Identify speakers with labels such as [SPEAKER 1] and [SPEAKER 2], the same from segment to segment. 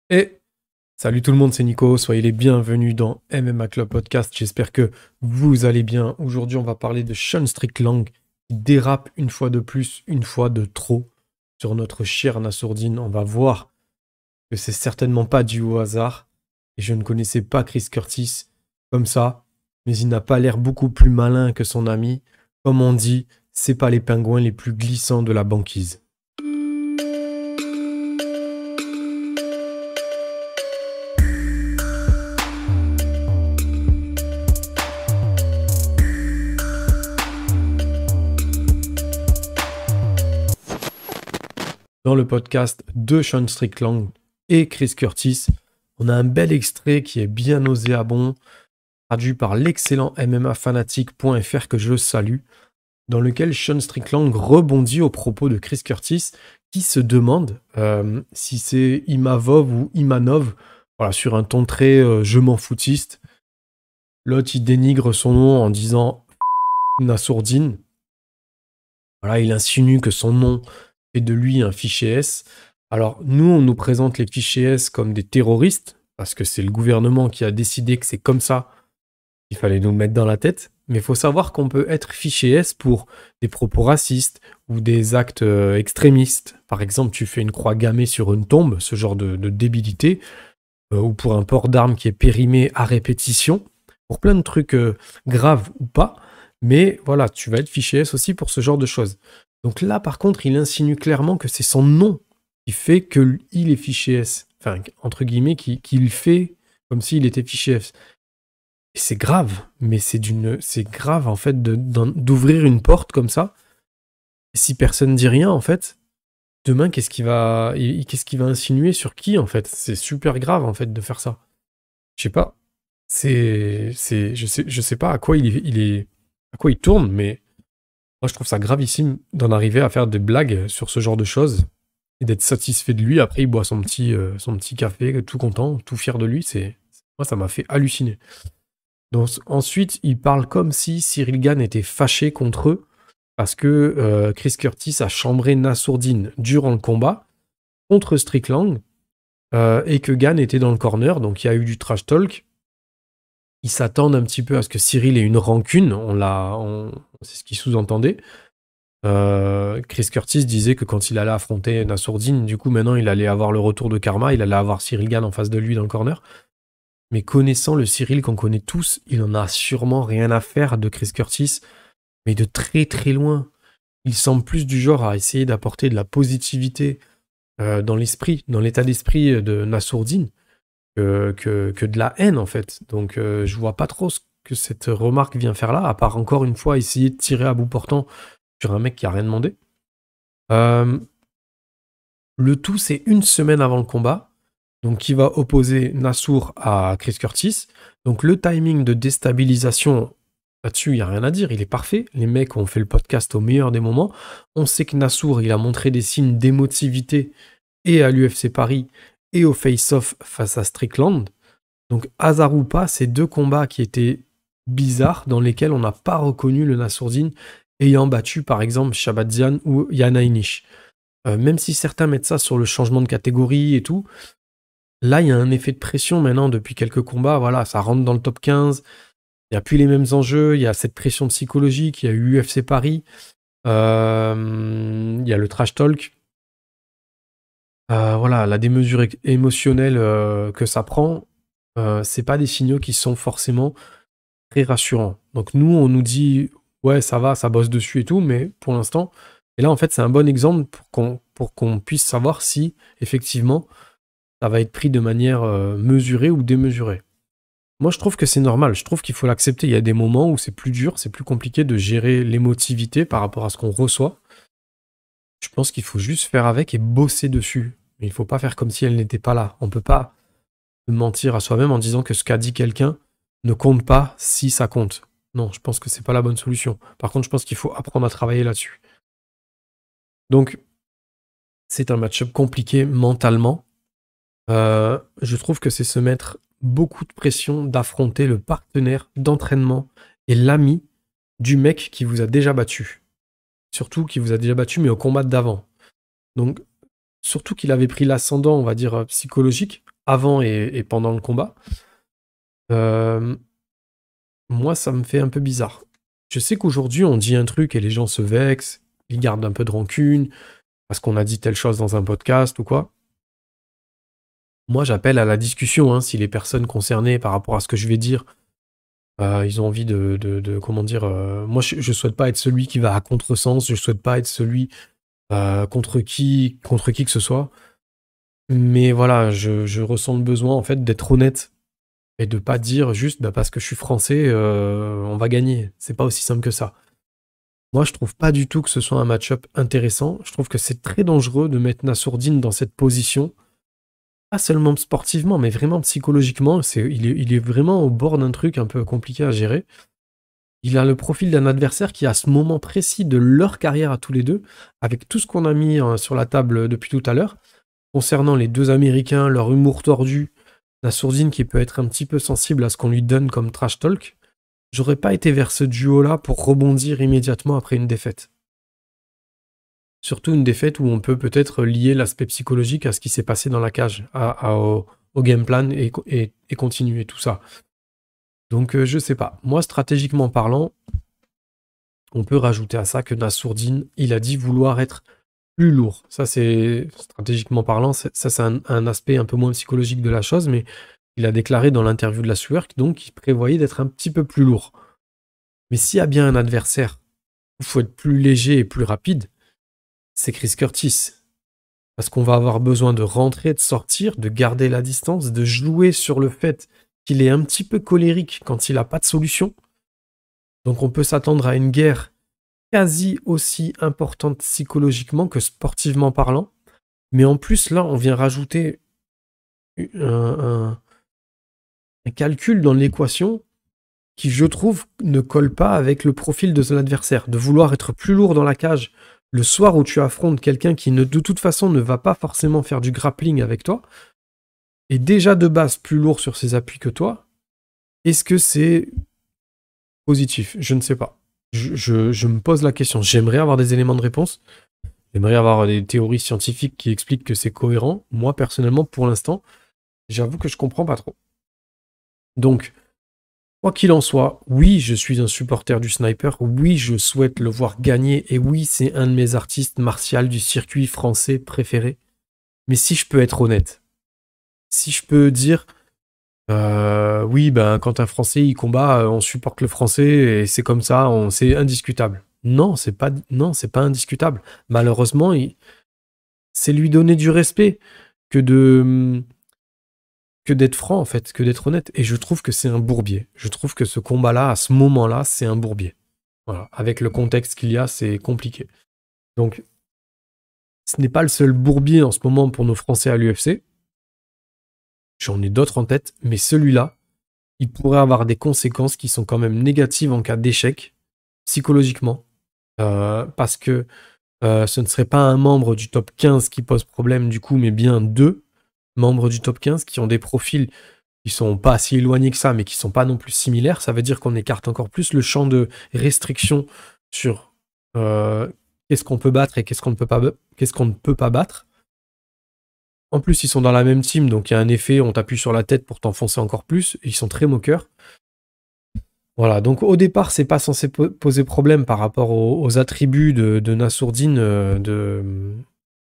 [SPEAKER 1] Et salut tout le monde, c'est Nico, soyez les bienvenus dans MMA Club Podcast, j'espère que vous allez bien. Aujourd'hui on va parler de Sean Strickland qui dérape une fois de plus, une fois de trop sur notre cher Nassourdine. On va voir que c'est certainement pas dû au hasard et je ne connaissais pas Chris Curtis comme ça, mais il n'a pas l'air beaucoup plus malin que son ami. Comme on dit, c'est pas les pingouins les plus glissants de la banquise. Dans le podcast de Sean Strickland et Chris Curtis. On a un bel extrait qui est bien nauséabond, traduit par l'excellent MMAfanatic.fr que je salue, dans lequel Sean Strickland rebondit au propos de Chris Curtis, qui se demande si c'est Imavov ou Imanov, voilà, sur un ton très je m'en foutiste. L'autre, il dénigre son nom en disant Nassourdine. Voilà, il insinue que son nom fait de lui un fichier S. Alors, nous, on nous présente les fichiers S comme des terroristes, parce que c'est le gouvernement qui a décidé que c'est comme ça qu'il fallait nous le mettre dans la tête. Mais il faut savoir qu'on peut être fichier S pour des propos racistes ou des actes extrémistes. Par exemple, tu fais une croix gammée sur une tombe, ce genre de débilité, ou pour un port d'armes qui est périmé à répétition, pour plein de trucs graves ou pas. Mais voilà, tu vas être fichier S aussi pour ce genre de choses. Donc là, par contre, il insinue clairement que c'est son nom qui fait qu'il est fichier S. Enfin, entre guillemets, qu'il fait comme s'il était fichier S. Et c'est grave, mais c'est grave en fait d'ouvrir une porte comme ça. Et si personne dit rien, en fait, demain, qu'est-ce qu'il va insinuer sur qui, en fait? C'est super grave, en fait, de faire ça. Je sais pas. Je sais pas à quoi à quoi il tourne, mais moi, je trouve ça gravissime d'en arriver à faire des blagues sur ce genre de choses et d'être satisfait de lui. Après, il boit son petit café, tout content, tout fier de lui. Moi, ça m'a fait halluciner. Donc, ensuite, il parle comme si Cyril Gane était fâché contre eux parce que Chris Curtis a chambré Nassourdine durant le combat contre Strickland et que Gane était dans le corner. Donc, il y a eu du trash talk. Ils s'attendent un petit peu à ce que Cyril ait une rancune. C'est ce qu'il sous-entendait. Chris Curtis disait que quand il allait affronter Nassourdine, du coup maintenant il allait avoir le retour de karma, il allait avoir Cyril Gane en face de lui dans le corner. Mais connaissant le Cyril qu'on connaît tous, il en a sûrement rien à faire de Chris Curtis, mais de très très loin. Il semble plus du genre à essayer d'apporter de la positivité dans l'esprit, dans l'état d'esprit de Nassourdine, que de la haine en fait. Donc je vois pas trop ce que cette remarque vient faire là, à part encore une fois essayer de tirer à bout portant sur un mec qui a rien demandé. Le tout, c'est une semaine avant le combat, donc qui va opposer Nassour à Chris Curtis. Donc le timing de déstabilisation, là-dessus, il n'y a rien à dire, il est parfait. Les mecs ont fait le podcast au meilleur des moments. On sait que Nassour, il a montré des signes d'émotivité et à l'UFC Paris et au face-off face à Strickland. Donc hasard ou pas, c'est deux combats qui étaient bizarres, dans lesquels on n'a pas reconnu le Nassourdine ayant battu par exemple Shabazian ou Yana Inish. Même si certains mettent ça sur le changement de catégorie et tout, là il y a un effet de pression maintenant depuis quelques combats, voilà, ça rentre dans le top 15, il n'y a plus les mêmes enjeux, il y a cette pression psychologique, il y a eu UFC Paris, il y a le trash talk, voilà, la démesure émotionnelle que ça prend, c'est pas des signaux qui sont forcément très rassurant. Donc nous, on nous dit, ouais, ça va, ça bosse dessus et tout, mais pour l'instant, et là, en fait, c'est un bon exemple pour qu'on puisse savoir si, effectivement, ça va être pris de manière mesurée ou démesurée. Moi, je trouve que c'est normal, je trouve qu'il faut l'accepter. Il y a des moments où c'est plus dur, c'est plus compliqué de gérer l'émotivité par rapport à ce qu'on reçoit. Je pense qu'il faut juste faire avec et bosser dessus. Mais il faut pas faire comme si elle n'était pas là. On peut pas mentir à soi-même en disant que ce qu'a dit quelqu'un ne compte pas si ça compte. Non, je pense que c'est pas la bonne solution. Par contre, je pense qu'il faut apprendre à travailler là-dessus. Donc, c'est un match-up compliqué mentalement. Je trouve que c'est se mettre beaucoup de pression d'affronter le partenaire d'entraînement et l'ami du mec qui vous a déjà battu. Surtout qui vous a déjà battu, mais au combat d'avant. Donc, surtout qu'il avait pris l'ascendant, on va dire, psychologique, avant et pendant le combat, moi, ça me fait un peu bizarre. Je sais qu'aujourd'hui, on dit un truc et les gens se vexent, ils gardent un peu de rancune, parce qu'on a dit telle chose dans un podcast ou quoi. Moi, j'appelle à la discussion, hein, si les personnes concernées par rapport à ce que je vais dire, ils ont envie comment dire, moi, je souhaite pas être celui qui va à contresens, je souhaite pas être celui contre qui que ce soit. Mais voilà, je ressens le besoin, en fait, d'être honnête et de pas dire juste, bah, parce que je suis français, on va gagner. C'est pas aussi simple que ça. Moi, je trouve pas du tout que ce soit un match-up intéressant. Je trouve que c'est très dangereux de mettre Nassourdine dans cette position. Pas seulement sportivement, mais vraiment psychologiquement. Il est vraiment au bord d'un truc un peu compliqué à gérer. Il a le profil d'un adversaire qui, à ce moment précis de leur carrière à tous les deux, avec tout ce qu'on a mis sur la table depuis tout à l'heure, concernant les deux Américains, leur humour tordu, Nassourdine qui peut être un petit peu sensible à ce qu'on lui donne comme trash talk, j'aurais pas été vers ce duo-là pour rebondir immédiatement après une défaite. Surtout une défaite où on peut peut-être lier l'aspect psychologique à ce qui s'est passé dans la cage, au game plan et continuer tout ça. Donc je sais pas. Moi, stratégiquement parlant, on peut rajouter à ça que Nassourdine, il a dit vouloir être plus lourd. Ça, c'est stratégiquement parlant, ça c'est un aspect un peu moins psychologique de la chose, mais il a déclaré dans l'interview de la Sueur donc qu'il prévoyait d'être un petit peu plus lourd. Mais s'il y a bien un adversaire où il faut être plus léger et plus rapide, c'est Chris Curtis. Parce qu'on va avoir besoin de rentrer, de sortir, de garder la distance, de jouer sur le fait qu'il est un petit peu colérique quand il n'a pas de solution. Donc on peut s'attendre à une guerre quasi aussi importante psychologiquement que sportivement parlant. Mais en plus, là, on vient rajouter un calcul dans l'équation qui, je trouve, ne colle pas avec le profil de son adversaire. De vouloir être plus lourd dans la cage le soir où tu affrontes quelqu'un qui, de toute façon, ne va pas forcément faire du grappling avec toi, est déjà de base plus lourd sur ses appuis que toi. Est-ce que c'est positif? Je ne sais pas. Je me pose la question. J'aimerais avoir des éléments de réponse. J'aimerais avoir des théories scientifiques qui expliquent que c'est cohérent. Moi, personnellement, pour l'instant, j'avoue que je comprends pas trop. Donc, quoi qu'il en soit, oui, je suis un supporter du Sniper, oui, je souhaite le voir gagner, et oui, c'est un de mes artistes martiaux du circuit français préféré. Mais si je peux être honnête, si je peux dire, oui, ben, quand un Français il combat, on supporte le Français, et c'est comme ça, c'est indiscutable. Non, c'est pas indiscutable. Malheureusement, c'est lui donner du respect que d'être franc, en fait, que d'être honnête. Et je trouve que c'est un bourbier. Je trouve que ce combat-là, à ce moment-là, c'est un bourbier. Voilà. Avec le contexte qu'il y a, c'est compliqué. Donc, ce n'est pas le seul bourbier en ce moment pour nos Français à l'UFC. J'en ai d'autres en tête, mais celui-là, il pourrait avoir des conséquences qui sont quand même négatives en cas d'échec, psychologiquement. Parce que ce ne serait pas un membre du top 15 qui pose problème du coup, mais bien deux membres du top 15 qui ont des profils qui sont pas si éloignés que ça, mais qui sont pas non plus similaires. Ça veut dire qu'on écarte encore plus le champ de restriction sur qu'est-ce qu'on peut battre et qu'est-ce qu'on ne peut pas battre. En plus, ils sont dans la même team, donc il y a un effet, on t'appuie sur la tête pour t'enfoncer encore plus. Et ils sont très moqueurs. Voilà, donc au départ, c'est pas censé poser problème par rapport aux attributs de Nassourdine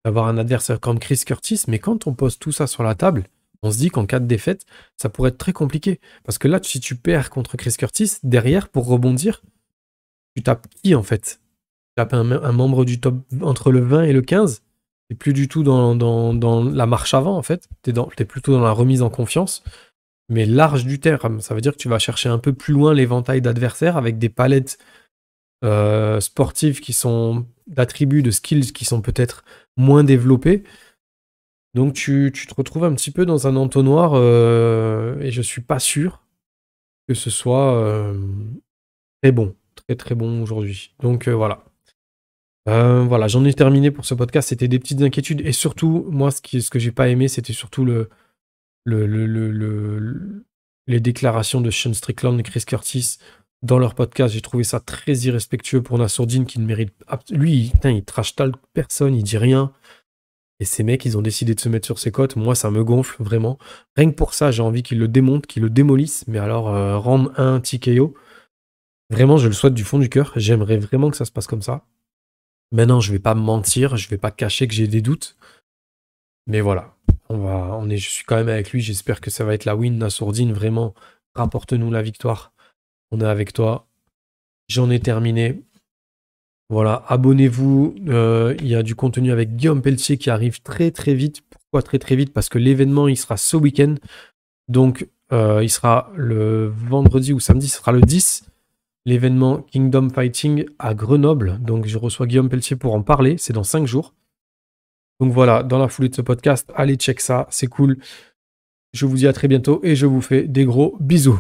[SPEAKER 1] d'avoir un adversaire comme Chris Curtis, mais quand on pose tout ça sur la table, on se dit qu'en cas de défaite, ça pourrait être très compliqué. Parce que là, si tu perds contre Chris Curtis, derrière, pour rebondir, tu tapes qui en fait? Tu tapes un membre du top entre le 20 et le 15. T'es plus du tout dans la marche avant en fait. T'es plutôt dans la remise en confiance. Mais large du terme. Ça veut dire que tu vas chercher un peu plus loin l'éventail d'adversaires avec des palettes sportives qui sont d'attributs, de skills qui sont peut-être moins développés. Donc tu te retrouves un petit peu dans un entonnoir et je suis pas sûr que ce soit très bon, très très bon aujourd'hui. Donc voilà. Voilà, j'en ai terminé pour ce podcast. C'était des petites inquiétudes et surtout, moi, ce que j'ai pas aimé, c'était surtout les déclarations de Sean Strickland et Chris Curtis dans leur podcast. J'ai trouvé ça très irrespectueux pour Nassourdine qui ne mérite. Lui, putain, il trash talk personne, il dit rien. Et ces mecs, ils ont décidé de se mettre sur ses côtes. Moi, ça me gonfle, vraiment. Rien que pour ça, j'ai envie qu'ils le démontent, qu'ils le démolissent. Mais alors, rendre un TKO, vraiment, je le souhaite du fond du cœur. J'aimerais vraiment que ça se passe comme ça. Maintenant, je vais pas me mentir, je vais pas cacher que j'ai des doutes. Mais voilà, je suis quand même avec lui. J'espère que ça va être la win, Nassourdine. Vraiment, rapporte-nous la victoire. On est avec toi. J'en ai terminé. Voilà, abonnez-vous. Il y a du contenu avec Guillaume Pelletier qui arrive très très vite. Pourquoi très très vite? Parce que l'événement, il sera ce week-end. Donc, il sera le vendredi ou samedi, ce sera le 10. L'événement Kingdom Fighting à Grenoble. Donc, je reçois Guillaume Pelletier pour en parler. C'est dans 5 jours. Donc voilà, dans la foulée de ce podcast, allez check ça, c'est cool. Je vous dis à très bientôt et je vous fais des gros bisous.